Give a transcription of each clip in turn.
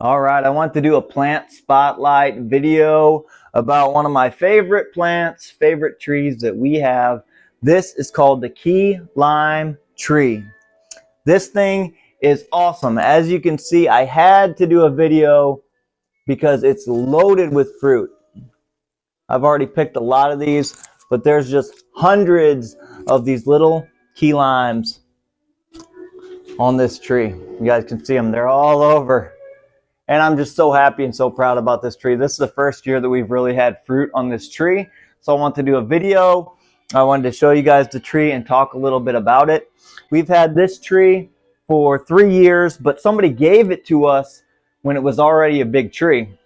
All right, I want to do a plant spotlight video about one of my favorite plants, favorite trees that we have. This is called the key lime tree. This thing is awesome. As you can see, I had to do a video because it's loaded with fruit. I've already picked a lot of these, but there's just hundreds of these little key limes on this tree. You guys can see them, they're all over. And I'm just so happy and so proud about this tree. This is the first year that we've really had fruit on this tree. So I want to do a video. I wanted to show you guys the tree and talk a little bit about it. We've had this tree for 3 years, but somebody gave it to us when it was already a big tree.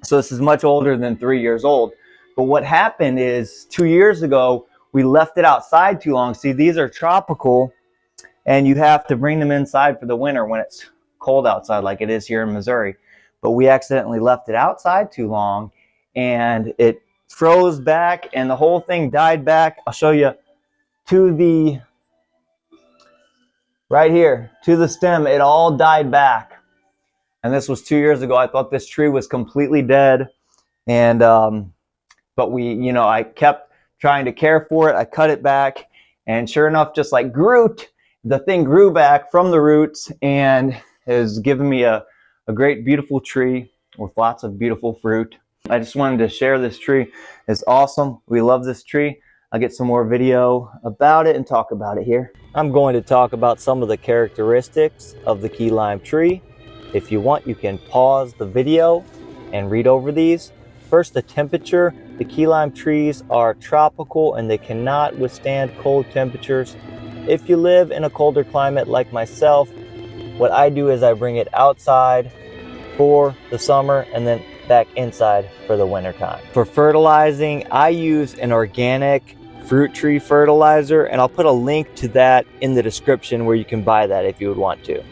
So this is much older than 3 years old. But what happened is 2 years ago, we left it outside too long. See, these are tropical, and you have to bring them inside for the winter when it's cold outside like it is here in Missouri. But we accidentally left it outside too long and it froze back and the whole thing died back. I'll show you to the right here to the stem. It all died back, and this was 2 years ago. I thought this tree was completely dead, and but I kept trying to care for it. I cut it back, and sure enough, just like Groot, the thing grew back from the roots and has given me a great, beautiful tree with lots of beautiful fruit. I just wanted to share this tree. It's awesome. We love this tree. I'll get some more video about it and talk about it here. I'm going to talk about some of the characteristics of the key lime tree. If you want, you can pause the video and read over these. First, the temperature. The key lime trees are tropical and they cannot withstand cold temperatures. If you live in a colder climate like myself, what I do is I bring it outside for the summer and then back inside for the winter time. For fertilizing, I use an organic fruit tree fertilizer, and I'll put a link to that in the description where you can buy that if you would want to.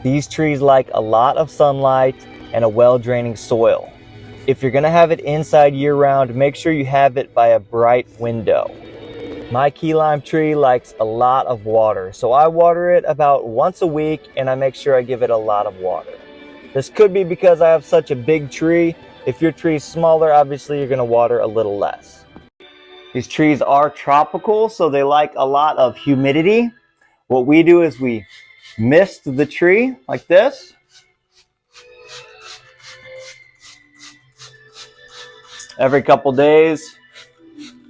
These trees like a lot of sunlight and a well-draining soil. If you're gonna have it inside year-round, make sure you have it by a bright window. My key lime tree likes a lot of water, so I water it about once a week and I make sure I give it a lot of water. This could be because I have such a big tree. If your tree is smaller, obviously you're gonna water a little less. These trees are tropical, so they like a lot of humidity. What we do is we mist the tree like this. Every couple days,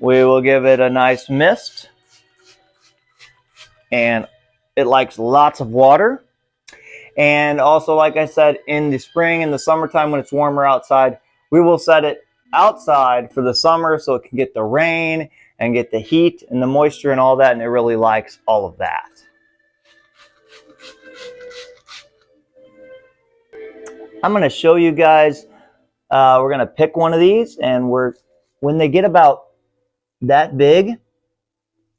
we will give it a nice mist, and it likes lots of water. And also, like I said, in the spring and the summertime when it's warmer outside, we will set it outside for the summer so it can get the rain and get the heat and the moisture and all that, and it really likes all of that. I'm going to show you guys, we're going to pick one of these, and when they get about that big,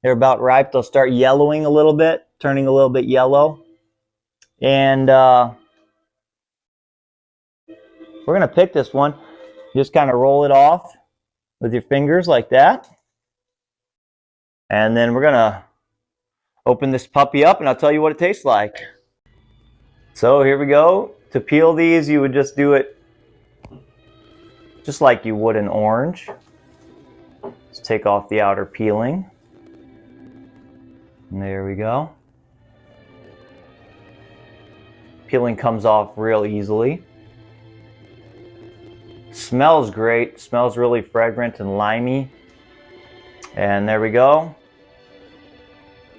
they're about ripe, they'll start yellowing a little bit, turning a little bit yellow. And we're going to pick this one. Just kind of roll it off with your fingers like that. And then we're going to open this puppy up and I'll tell you what it tastes like. So here we go. To peel these, you would just do it just like you would an orange. Let's take off the outer peeling. And there we go. Peeling comes off real easily. Smells great. Smells really fragrant and limey. And there we go.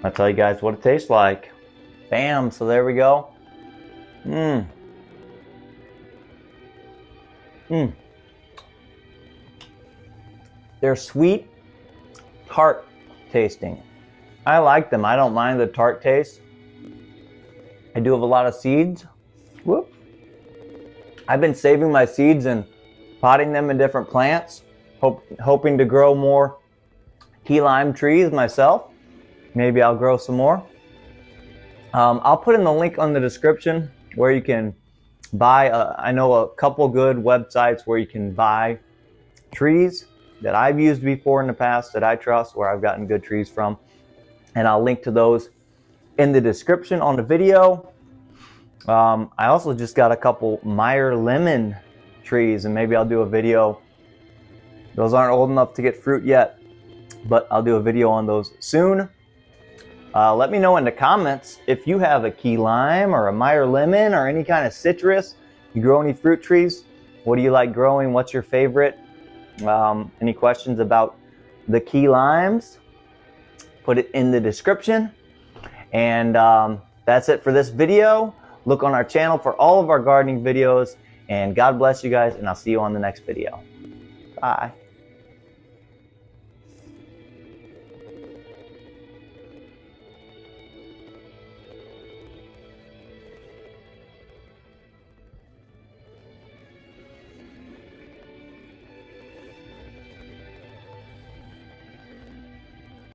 I'll tell you guys what it tastes like. Bam! So there we go. They're sweet, tart tasting. I like them. I don't mind the tart taste. I do have a lot of seeds. Whoop. I've been saving my seeds and potting them in different plants, hoping to grow more key lime trees myself. Maybe I'll grow some more. I'll put in the link on the description where you can buy, I know a couple good websites where you can buy trees that I've used before in the past that I trust, where I've gotten good trees from. And I'll link to those in the description on the video. I also just got a couple Meyer lemon trees, and maybe I'll do a video. Those aren't old enough to get fruit yet, but I'll do a video on those soon. Let me know in the comments if you have a key lime or a Meyer lemon or any kind of citrus. You grow any fruit trees? What do you like growing? What's your favorite? Any questions about the key limes? Put it in the description. And that's it for this video. Look on our channel for all of our gardening videos. And God bless you guys, and I'll see you on the next video. Bye.